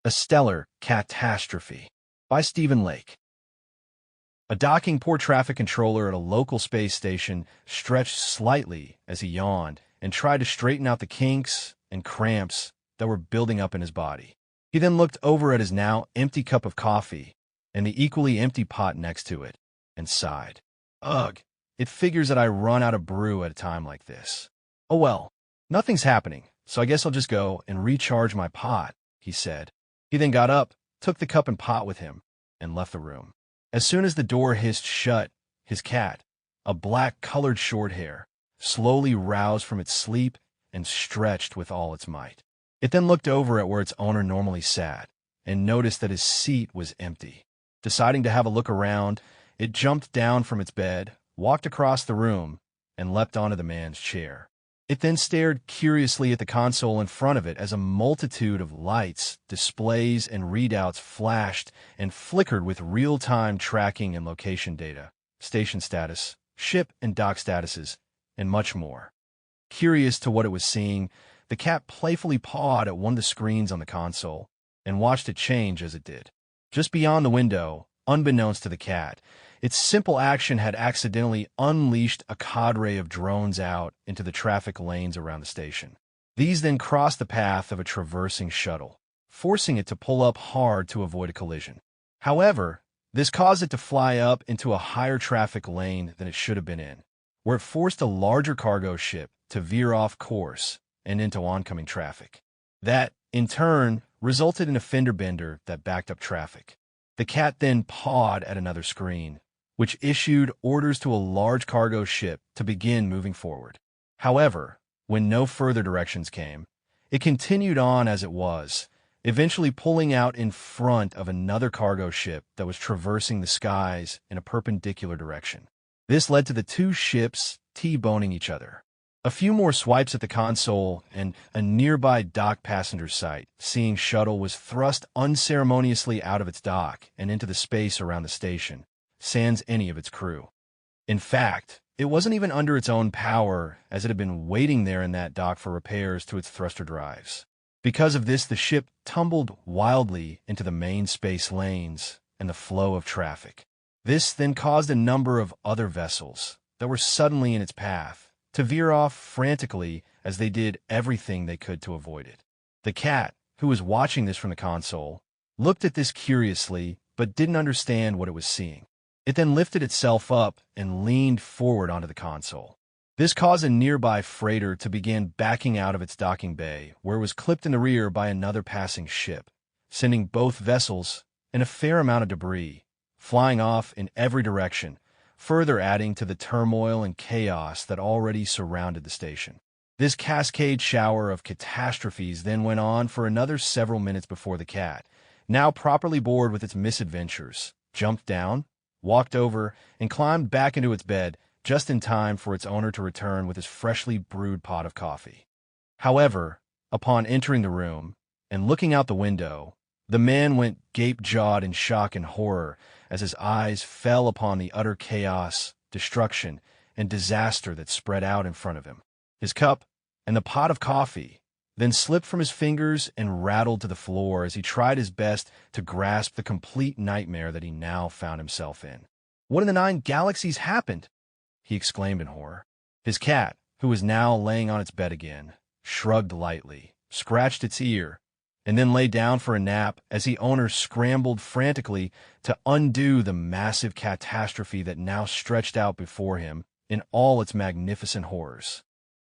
A Stellar Cat-Astrophe by Stephen Lake. A docking port traffic controller at a local space station stretched slightly as he yawned and tried to straighten out the kinks and cramps that were building up in his body. He then looked over at his now empty cup of coffee and the equally empty pot next to it and sighed. Ugh, it figures that I run out of brew at a time like this. Oh well, nothing's happening, so I guess I'll just go and recharge my pot, he said. He then got up, took the cup and pot with him, and left the room. As soon as the door hissed shut, his cat, a black-colored short hair, slowly roused from its sleep and stretched with all its might. It then looked over at where its owner normally sat and noticed that his seat was empty. Deciding to have a look around, it jumped down from its bed, walked across the room, and leapt onto the man's chair. It then stared curiously at the console in front of it as a multitude of lights, displays, and readouts flashed and flickered with real-time tracking and location data, station status, ship and dock statuses, and much more. Curious to what it was seeing, the cat playfully pawed at one of the screens on the console and watched it change as it did. Just beyond the window, unbeknownst to the cat, its simple action had accidentally unleashed a cadre of drones out into the traffic lanes around the station. These then crossed the path of a traversing shuttle, forcing it to pull up hard to avoid a collision. However, this caused it to fly up into a higher traffic lane than it should have been in, where it forced a larger cargo ship to veer off course and into oncoming traffic. That, in turn, resulted in a fender bender that backed up traffic. The cat then pawed at another screen, which issued orders to a large cargo ship to begin moving forward. However, when no further directions came, it continued on as it was, eventually pulling out in front of another cargo ship that was traversing the skies in a perpendicular direction. This led to the two ships T-boning each other. A few more swipes at the console, and a nearby dock passenger site, seeing shuttle, was thrust unceremoniously out of its dock and into the space around the station, sans any of its crew. In fact, it wasn't even under its own power, as it had been waiting there in that dock for repairs to its thruster drives. Because of this, the ship tumbled wildly into the main space lanes and the flow of traffic. This then caused a number of other vessels that were suddenly in its path to veer off frantically as they did everything they could to avoid it. The cat, who was watching this from the console, looked at this curiously but didn't understand what it was seeing. It then lifted itself up and leaned forward onto the console. This caused a nearby freighter to begin backing out of its docking bay, where it was clipped in the rear by another passing ship, sending both vessels and a fair amount of debris flying off in every direction, further adding to the turmoil and chaos that already surrounded the station. This cascade shower of catastrophes then went on for another several minutes before the cat, now properly bored with its misadventures, jumped down, walked over, and climbed back into its bed just in time for its owner to return with his freshly brewed pot of coffee. However, upon entering the room and looking out the window, the man went gape-jawed in shock and horror as his eyes fell upon the utter chaos, destruction, and disaster that spread out in front of him. His cup and the pot of coffee then slipped from his fingers and rattled to the floor as he tried his best to grasp the complete nightmare that he now found himself in. "What in the 9 galaxies happened?" he exclaimed in horror. His cat, who was now laying on its bed again, shrugged lightly, scratched its ear, and then lay down for a nap as the owner scrambled frantically to undo the massive catastrophe that now stretched out before him in all its magnificent horrors.